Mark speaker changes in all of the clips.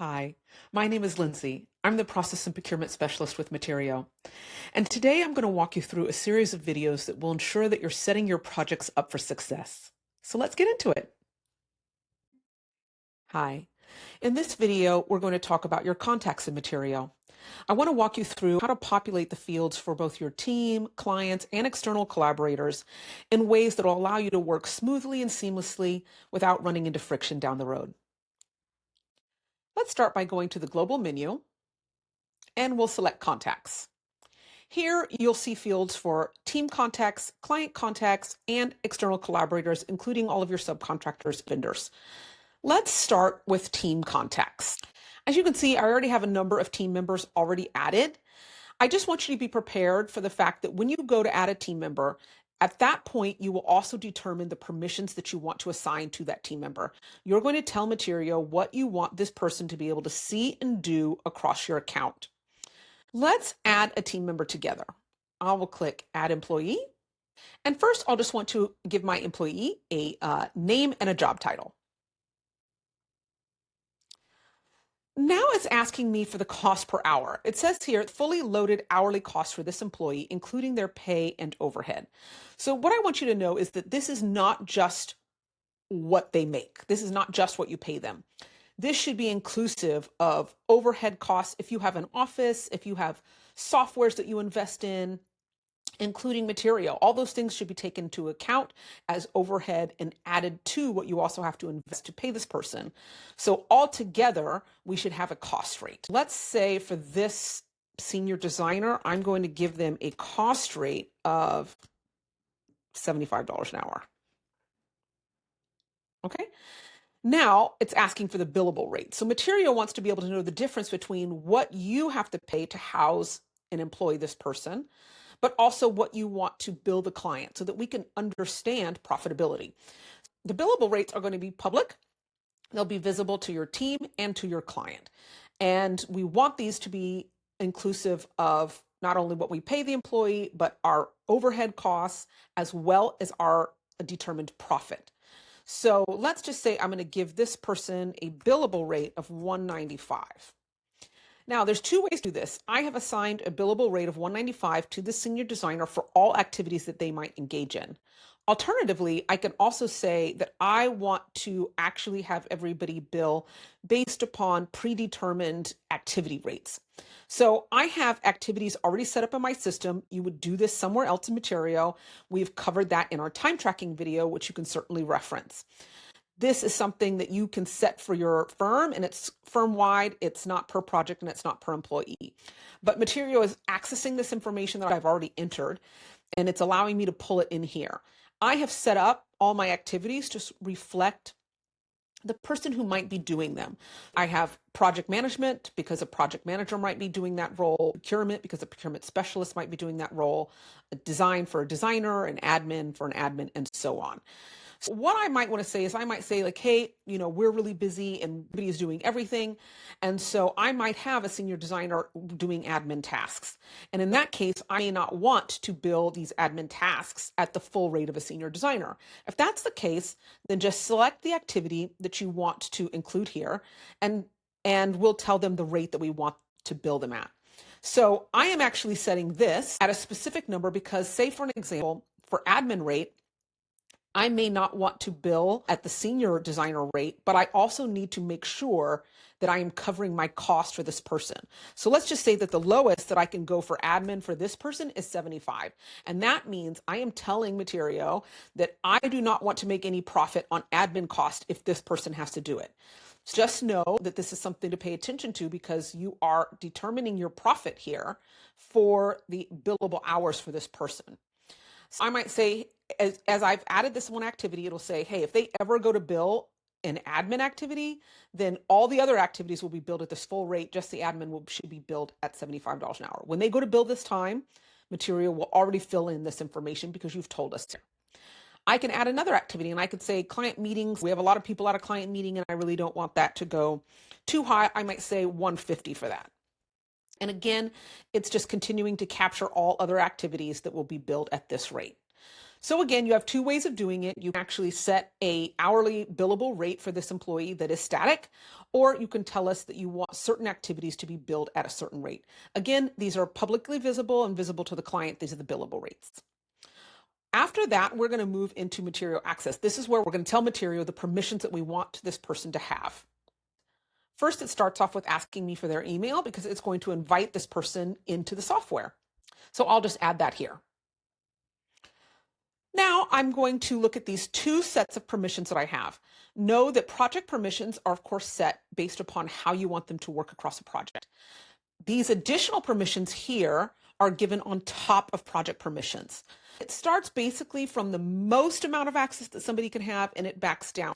Speaker 1: Hi, my name is Lindsay. I'm the Process and Procurement Specialist with Materio. And today I'm going to walk you through a series of videos that will ensure that you're setting your projects up for success. So let's get into it. Hi. In this video, we're going to talk about your contacts in Materio. I want to walk you through how to populate the fields for both your team, clients, and external collaborators in ways that will allow you to work smoothly and seamlessly without running into friction down the road. Let's start by going to the global menu, and we'll select Contacts. Here, you'll see fields for team contacts, client contacts, and external collaborators, including all of your subcontractors, vendors. Let's start with team contacts. As you can see, I already have a number of team members already added. I just want you to be prepared for the fact that when you go to add a team member, at that point, you will also determine the permissions that you want to assign to that team member. You're going to tell Materio what you want this person to be able to see and do across your account. Let's add a team member together. I will click Add Employee. And first, I'll just want to give my employee a name and a job title. Now it's asking me for the cost per hour. It says here, fully loaded hourly cost for this employee, including their pay and overhead. So what I want you to know is that this is not just what they make. This is not just what you pay them. This should be inclusive of overhead costs if you have an office, if you have softwares that you invest in, including Materio. All those things should be taken into account as overhead and added to what you also have to invest to pay this person. So altogether, we should have a cost rate. Let's say for this senior designer, I'm going to give them a cost rate of $75 an hour. Okay. Now it's asking for the billable rate. So Materio wants to be able to know the difference between what you have to pay to house and employ this person, but also what you want to bill the client so that we can understand profitability. The billable rates are going to be public. They'll be visible to your team and to your client. And we want these to be inclusive of not only what we pay the employee, but our overhead costs, as well as our determined profit. So let's just say I'm going to give this person a billable rate of $195. Now, there's two ways to do this. I have assigned a billable rate of $195 to the senior designer for all activities that they might engage in. Alternatively, I can also say that I want to actually have everybody bill based upon predetermined activity rates. So I have activities already set up in my system. You would do this somewhere else in Materio. We've covered that in our time tracking video, which you can certainly reference. This is something that you can set for your firm, and it's firm-wide. It's not per project and it's not per employee. But Materio is accessing this information that I've already entered, and it's allowing me to pull it in here. I have set up all my activities to reflect the person who might be doing them. I have project management because a project manager might be doing that role, procurement because a procurement specialist might be doing that role, a design for a designer, an admin for an admin, and so on. So what I might want to say is I might say like, hey, we're really busy and everybody is doing everything. And so I might have a senior designer doing admin tasks. And in that case, I may not want to bill these admin tasks at the full rate of a senior designer. If that's the case, then just select the activity that you want to include here, and we'll tell them the rate that we want to bill them at. So I am actually setting this at a specific number because, say for an example, for admin rate, I may not want to bill at the senior designer rate, but I also need to make sure that I am covering my cost for this person. So let's just say that the lowest that I can go for admin for this person is 75. And that means I am telling Materio that I do not want to make any profit on admin cost if this person has to do it. Just know that this is something to pay attention to because you are determining your profit here for the billable hours for this person. So I might say, as I've added this one activity, it'll say, hey, if they ever go to bill an admin activity, then all the other activities will be billed at this full rate. Just the admin should be billed at $75 an hour. When they go to bill this time, Materio will already fill in this information because you've told us to. I can add another activity and I could say client meetings. We have a lot of people at a client meeting and I really don't want that to go too high. I might say 150 for that. And again, it's just continuing to capture all other activities that will be billed at this rate. So again, you have two ways of doing it. You can actually set a hourly billable rate for this employee that is static, or you can tell us that you want certain activities to be billed at a certain rate. Again, these are publicly visible and visible to the client. These are the billable rates. After that, we're going to move into Materio access. This is where we're going to tell Materio the permissions that we want this person to have. First, it starts off with asking me for their email because it's going to invite this person into the software. So I'll just add that here. Now I'm going to look at these two sets of permissions that I have. Know that project permissions are, of course, set based upon how you want them to work across a project. These additional permissions here are given on top of project permissions. It starts basically from the most amount of access that somebody can have, and it backs down.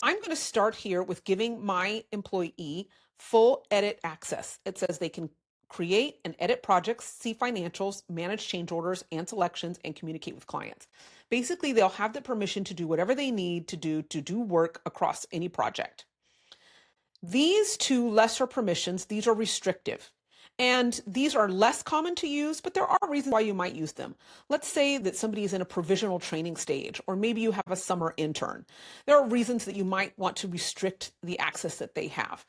Speaker 1: I'm going to start here with giving my employee full edit access. It says they can create and edit projects, see financials, manage change orders and selections, and communicate with clients. Basically, they'll have the permission to do whatever they need to do work across any project. These two lesser permissions, these are restrictive. And these are less common to use, but there are reasons why you might use them. Let's say that somebody is in a provisional training stage, or maybe you have a summer intern. There are reasons that you might want to restrict the access that they have.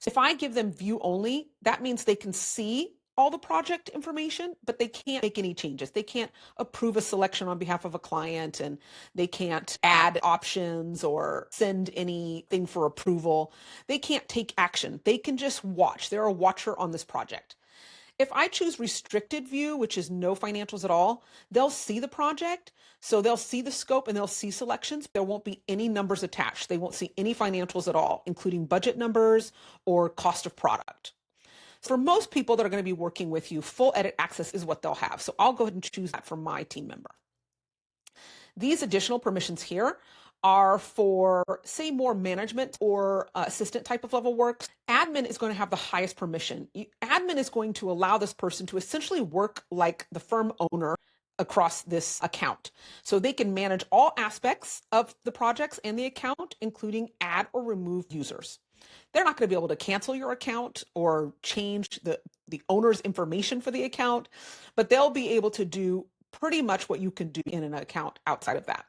Speaker 1: So if I give them view only, that means they can see all the project information, but they can't make any changes. They can't approve a selection on behalf of a client, and they can't add options or send anything for approval. They can't take action. They can just watch. They're a watcher on this project. If I choose restricted view, which is no financials at all, they'll see the project. So they'll see the scope and they'll see selections. There won't be any numbers attached. They won't see any financials at all, including budget numbers or cost of product. For most people that are going to be working with you, full edit access is what they'll have. So I'll go ahead and choose that for my team member. These additional permissions here are for, say, more management or assistant type of level work. Admin is going to have the highest permission. Admin is going to allow this person to essentially work like the firm owner across this account. So they can manage all aspects of the projects and the account, including add or remove users. They're not going to be able to cancel your account or change the owner's information for the account, but they'll be able to do pretty much what you can do in an account outside of that.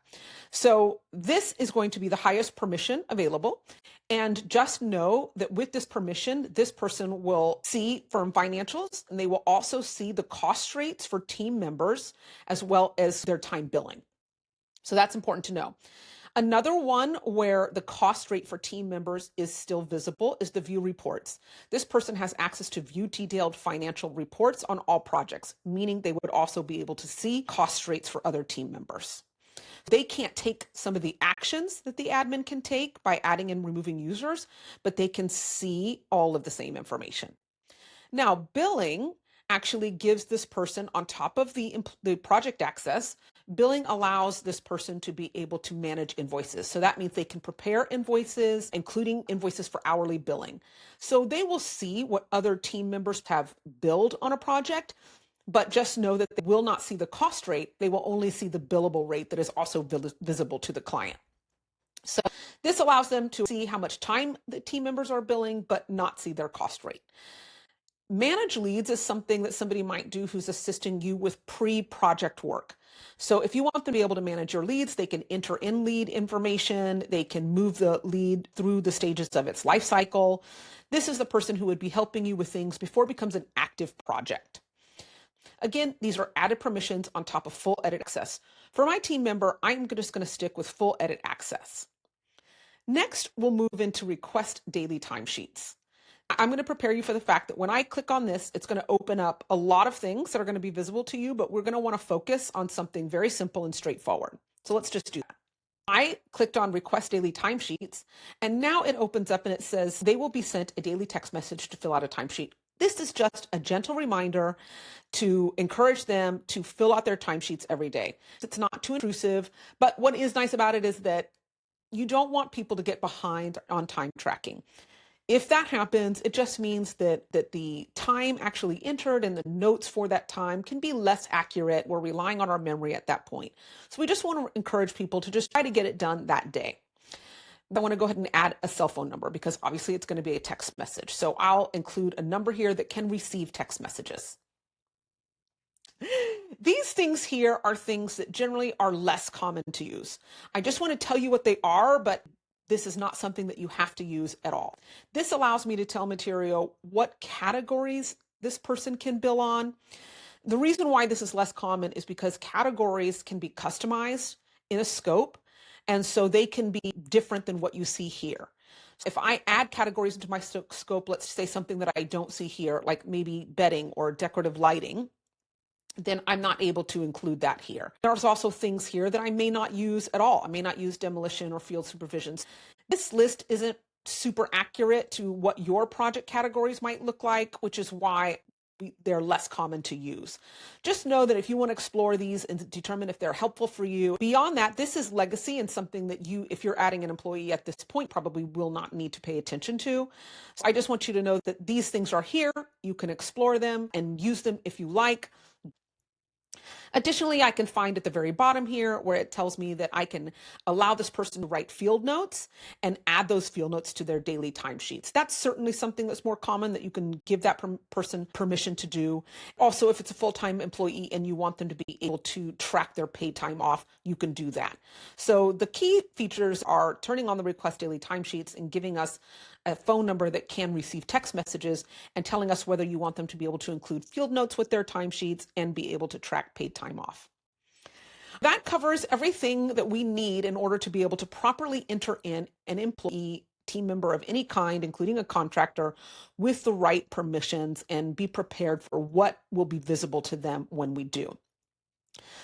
Speaker 1: So this is going to be the highest permission available. And just know that with this permission, this person will see firm financials, and they will also see the cost rates for team members as well as their time billing. So that's important to know. Another one where the cost rate for team members is still visible is the view reports. This person has access to view detailed financial reports on all projects, meaning they would also be able to see cost rates for other team members. They can't take some of the actions that the admin can take by adding and removing users, but they can see all of the same information. Now, billing actually gives this person, on top of the project access, billing allows this person to be able to manage invoices. So that means they can prepare invoices, including invoices for hourly billing. So they will see what other team members have billed on a project, but just know that they will not see the cost rate. They will only see the billable rate that is also visible to the client. So this allows them to see how much time the team members are billing, but not see their cost rate. Manage leads is something that somebody might do who's assisting you with pre-project work. So if you want them to be able to manage your leads, they can enter in lead information. They can move the lead through the stages of its life cycle. This is the person who would be helping you with things before it becomes an active project. Again, these are added permissions on top of full edit access. For my team member, I'm just going to stick with full edit access. Next, we'll move into request daily timesheets. I'm going to prepare you for the fact that when I click on this, it's going to open up a lot of things that are going to be visible to you, but we're going to want to focus on something very simple and straightforward. So let's just do that. I clicked on request daily timesheets, and now it opens up and it says they will be sent a daily text message to fill out a timesheet. This is just a gentle reminder to encourage them to fill out their timesheets every day. It's not too intrusive, but what is nice about it is that you don't want people to get behind on time tracking. If that happens, it just means that the time actually entered and the notes for that time can be less accurate. We're relying on our memory at that point. So we just want to encourage people to just try to get it done that day. I want to go ahead and add a cell phone number because obviously it's going to be a text message. So I'll include a number here that can receive text messages. These things here are things that generally are less common to use. I just want to tell you what they are, but this is not something that you have to use at all. This allows me to tell Materio what categories this person can bill on. The reason why this is less common is because categories can be customized in a scope, and so they can be different than what you see here. If I add categories into my scope, let's say something that I don't see here, like maybe bedding or decorative lighting, then I'm not able to include that here. There's also things here that I may not use at all. I may not use demolition or field supervisions. This list isn't super accurate to what your project categories might look like, which is why they're less common to use. Just know that if you want to explore these and determine if they're helpful for you, beyond that, this is legacy and something that you, if you're adding an employee at this point, probably will not need to pay attention to. So I just want you to know that these things are here. You can explore them and use them if you like. Additionally, I can find at the very bottom here where it tells me that I can allow this person to write field notes and add those field notes to their daily timesheets. That's certainly something that's more common that you can give that person permission to do. Also, if it's a full-time employee and you want them to be able to track their paid time off, you can do that. So the key features are turning on the request daily timesheets and giving us a phone number that can receive text messages and telling us whether you want them to be able to include field notes with their timesheets and be able to track paid time off. That covers everything that we need in order to be able to properly enter in an employee, team member of any kind, including a contractor, with the right permissions and be prepared for what will be visible to them when we do.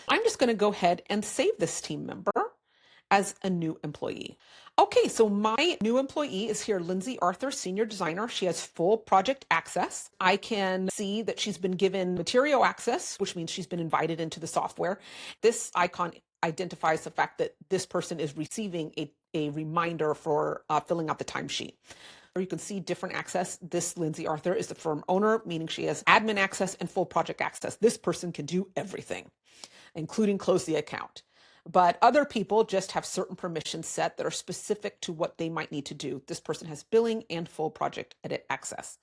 Speaker 1: I'm just going to go ahead and save this team member as a new employee. Okay, so my new employee is here, Lindsay Arthur, Senior Designer. She has full project access. I can see that she's been given Materio access, which means she's been invited into the software. This icon identifies the fact that this person is receiving a reminder for filling out the timesheet. You can see different access. This Lindsay Arthur is the firm owner, meaning she has admin access and full project access. This person can do everything, including close the account. But other people just have certain permissions set that are specific to what they might need to do. This person has billing and full project edit access.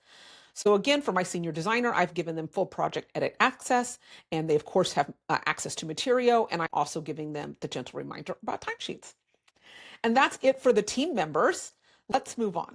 Speaker 1: So again, for my senior designer, I've given them full project edit access, and they of course have access to Materio, and I'm also giving them the gentle reminder about timesheets. And that's it for the team members. Let's move on.